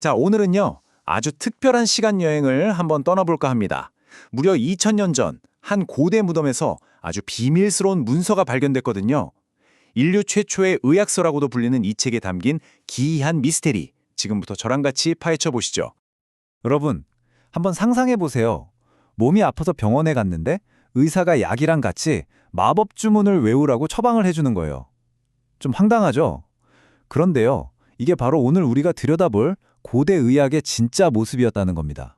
자, 오늘은요, 아주 특별한 시간 여행을 한번 떠나볼까 합니다. 무려 2000년 전 한 고대 무덤에서 아주 비밀스러운 문서가 발견됐거든요. 인류 최초의 의학서라고도 불리는 이 책에 담긴 기이한 미스테리. 지금부터 저랑 같이 파헤쳐 보시죠. 여러분, 한번 상상해 보세요. 몸이 아파서 병원에 갔는데 의사가 약이랑 같이 마법 주문을 외우라고 처방을 해주는 거예요. 좀 황당하죠? 그런데요, 이게 바로 오늘 우리가 들여다볼 고대 의학의 진짜 모습이었다는 겁니다.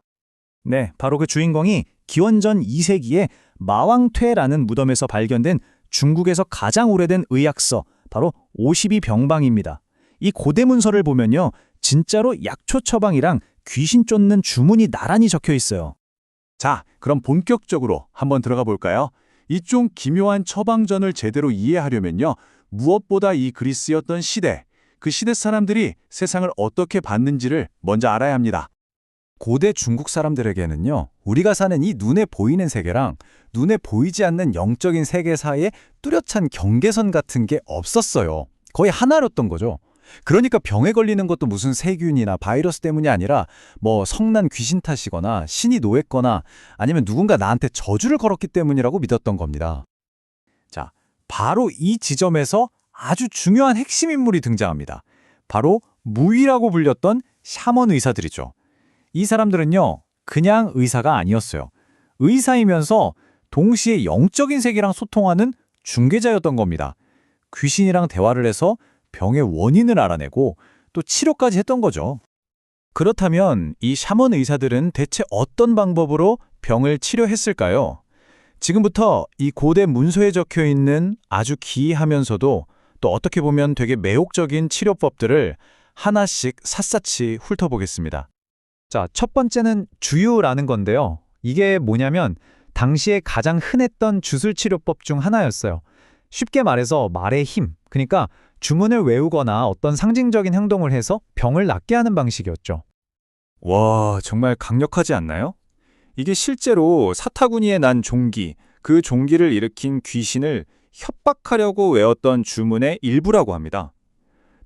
네, 바로 그 주인공이 기원전 2세기에 마왕퇴라는 무덤에서 발견된 중국에서 가장 오래된 의학서, 바로 52병방입니다. 이 고대 문서를 보면요, 진짜로 약초 처방이랑 귀신 쫓는 주문이 나란히 적혀 있어요. 자, 그럼 본격적으로 한번 들어가 볼까요? 이 좀 기묘한 처방전을 제대로 이해하려면요, 무엇보다 이 그리스였던 시대, 그 시대 사람들이 세상을 어떻게 봤는지를 먼저 알아야 합니다. 고대 중국 사람들에게는요, 우리가 사는 이 눈에 보이는 세계랑 눈에 보이지 않는 영적인 세계 사이에 뚜렷한 경계선 같은 게 없었어요. 거의 하나였던 거죠. 그러니까 병에 걸리는 것도 무슨 세균이나 바이러스 때문이 아니라 뭐 성난 귀신 탓이거나 신이 노했거나 아니면 누군가 나한테 저주를 걸었기 때문이라고 믿었던 겁니다. 자, 바로 이 지점에서 아주 중요한 핵심 인물이 등장합니다. 바로 무위라고 불렸던 샤먼 의사들이죠. 이 사람들은요, 그냥 의사가 아니었어요. 의사이면서 동시에 영적인 세계랑 소통하는 중개자였던 겁니다. 귀신이랑 대화를 해서 병의 원인을 알아내고 또 치료까지 했던 거죠. 그렇다면 이 샤먼 의사들은 대체 어떤 방법으로 병을 치료했을까요? 지금부터 이 고대 문서에 적혀 있는 아주 기이하면서도 또 어떻게 보면 되게 매혹적인 치료법들을 하나씩 샅샅이 훑어보겠습니다. 자, 첫 번째는 주유라는 건데요. 이게 뭐냐면 당시에 가장 흔했던 주술치료법 중 하나였어요. 쉽게 말해서 말의 힘, 그러니까 주문을 외우거나 어떤 상징적인 행동을 해서 병을 낫게 하는 방식이었죠. 와, 정말 강력하지 않나요? 이게 실제로 사타구니에 난 종기, 그 종기를 일으킨 귀신을 협박하려고 외웠던 주문의 일부라고 합니다.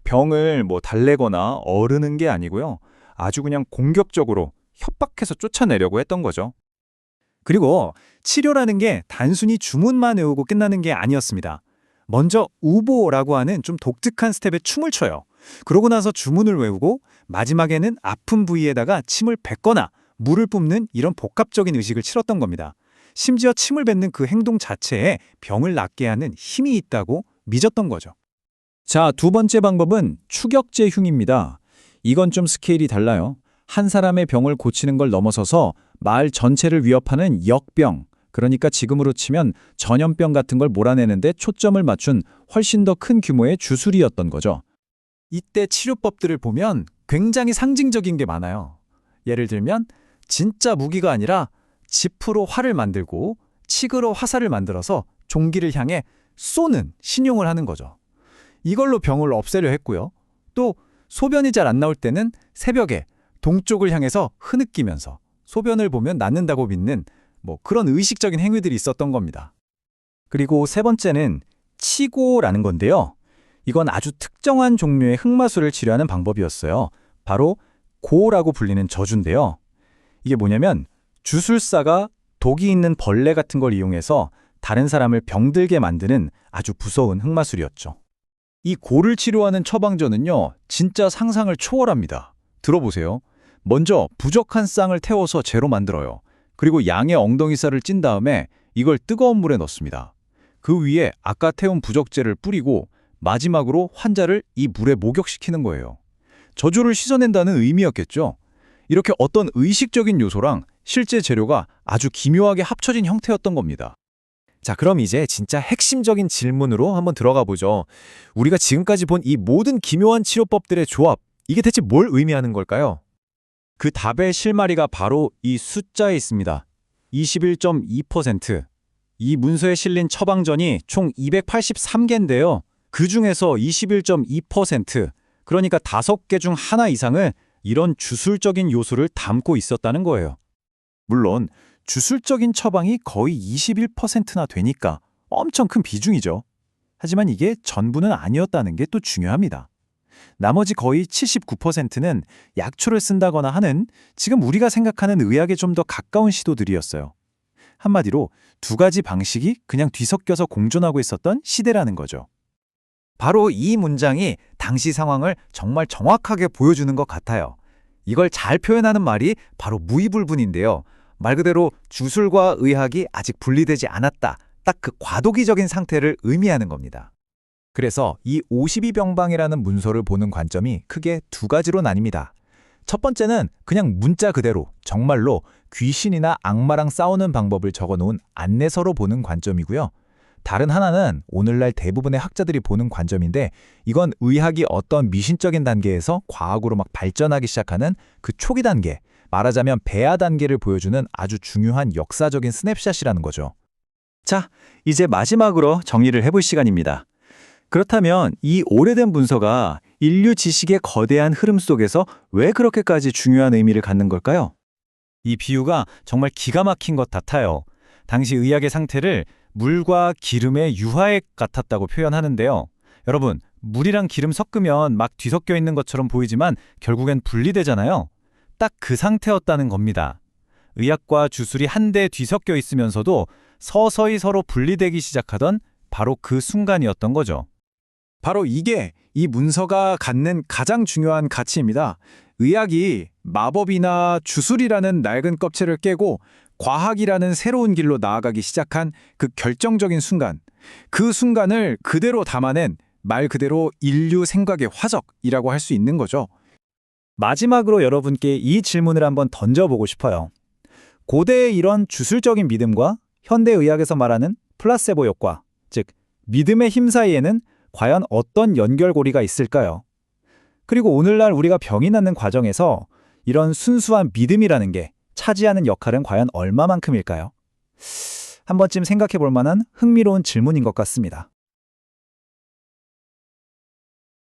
병을 달래거나 어르는 게 아니고요. 아주 그냥 공격적으로 협박해서 쫓아내려고 했던 거죠. 그리고 치료라는 게 단순히 주문만 외우고 끝나는 게 아니었습니다. 먼저 우보라고 하는 좀 독특한 스텝에 춤을 춰요. 그러고 나서 주문을 외우고 마지막에는 아픈 부위에다가 침을 뱉거나 물을 뿜는 이런 복합적인 의식을 치렀던 겁니다. 심지어 침을 뱉는 그 행동 자체에 병을 낫게 하는 힘이 있다고 믿었던 거죠. 자, 두 번째 방법은 추격제흉입니다. 이건 좀 스케일이 달라요. 한 사람의 병을 고치는 걸 넘어서서 마을 전체를 위협하는 역병, 그러니까 지금으로 치면 전염병 같은 걸 몰아내는데 초점을 맞춘 훨씬 더 큰 규모의 주술이었던 거죠. 이때 치료법들을 보면 굉장히 상징적인 게 많아요. 예를 들면 진짜 무기가 아니라 지프로 활을 만들고 칡으로 화살을 만들어서 종기를 향해 쏘는 신용을 하는 거죠. 이걸로 병을 없애려 했고요. 또 소변이 잘 안 나올 때는 새벽에 동쪽을 향해서 흐느끼면서 소변을 보면 낫는다고 믿는 그런 의식적인 행위들이 있었던 겁니다. 그리고 세 번째는 치고라는 건데요. 이건 아주 특정한 종류의 흑마술을 치료하는 방법이었어요. 바로 고라고 불리는 저주인데요. 이게 뭐냐면 주술사가 독이 있는 벌레 같은 걸 이용해서 다른 사람을 병들게 만드는 아주 무서운 흑마술이었죠. 이 고를 치료하는 처방전은요, 진짜 상상을 초월합니다. 들어보세요. 먼저 부적한 쌍을 태워서 재로 만들어요. 그리고 양의 엉덩이살을 찐 다음에 이걸 뜨거운 물에 넣습니다. 그 위에 아까 태운 부적재를 뿌리고 마지막으로 환자를 이 물에 목욕시키는 거예요. 저주를 씻어낸다는 의미였겠죠. 이렇게 어떤 의식적인 요소랑 실제 재료가 아주 기묘하게 합쳐진 형태였던 겁니다. 자, 그럼 이제 진짜 핵심적인 질문으로 한번 들어가 보죠. 우리가 지금까지 본 이 모든 기묘한 치료법들의 조합, 이게 대체 뭘 의미하는 걸까요? 그 답의 실마리가 바로 이 숫자에 있습니다. 21.2%. 이 문서에 실린 처방전이 총 283개인데요. 그 중에서 21.2%, 그러니까 5개 중 하나 이상을 이런 주술적인 요소를 담고 있었다는 거예요. 물론 주술적인 처방이 거의 21%나 되니까 엄청 큰 비중이죠. 하지만 이게 전부는 아니었다는 게 또 중요합니다. 나머지 거의 79%는 약초를 쓴다거나 하는 지금 우리가 생각하는 의학에 좀 더 가까운 시도들이었어요. 한마디로 두 가지 방식이 그냥 뒤섞여서 공존하고 있었던 시대라는 거죠. 바로 이 문장이 당시 상황을 정말 정확하게 보여주는 것 같아요. 이걸 잘 표현하는 말이 바로 무이불분인데요. 말 그대로 주술과 의학이 아직 분리되지 않았다. 딱 그 과도기적인 상태를 의미하는 겁니다. 그래서 이 52병방이라는 문서를 보는 관점이 크게 두 가지로 나뉩니다. 첫 번째는 그냥 문자 그대로 정말로 귀신이나 악마랑 싸우는 방법을 적어놓은 안내서로 보는 관점이고요. 다른 하나는 오늘날 대부분의 학자들이 보는 관점인데 이건 의학이 어떤 미신적인 단계에서 과학으로 막 발전하기 시작하는 그 초기 단계, 말하자면 배아 단계를 보여주는 아주 중요한 역사적인 스냅샷이라는 거죠. 자, 이제 마지막으로 정리를 해볼 시간입니다. 그렇다면 이 오래된 문서가 인류 지식의 거대한 흐름 속에서 왜 그렇게까지 중요한 의미를 갖는 걸까요? 이 비유가 정말 기가 막힌 것 같아요. 당시 의학의 상태를 물과 기름의 유화액 같았다고 표현하는데요. 여러분, 물이랑 기름 섞으면 막 뒤섞여 있는 것처럼 보이지만 결국엔 분리되잖아요. 딱 그 상태였다는 겁니다. 의학과 주술이 한데 뒤섞여 있으면서도 서서히 서로 분리되기 시작하던 바로 그 순간이었던 거죠. 바로 이게 이 문서가 갖는 가장 중요한 가치입니다. 의학이 마법이나 주술이라는 낡은 껍질을 깨고 과학이라는 새로운 길로 나아가기 시작한 그 결정적인 순간, 그 순간을 그대로 담아낸 말 그대로 인류 생각의 화석이라고 할 수 있는 거죠. 마지막으로 여러분께 이 질문을 한번 던져보고 싶어요. 고대의 이런 주술적인 믿음과 현대의학에서 말하는 플라세보 효과, 즉 믿음의 힘 사이에는 과연 어떤 연결고리가 있을까요? 그리고 오늘날 우리가 병이 낫는 과정에서 이런 순수한 믿음이라는 게 차지하는 역할은 과연 얼마만큼일까요? 한 번쯤 생각해 볼 만한 흥미로운 질문인 것 같습니다.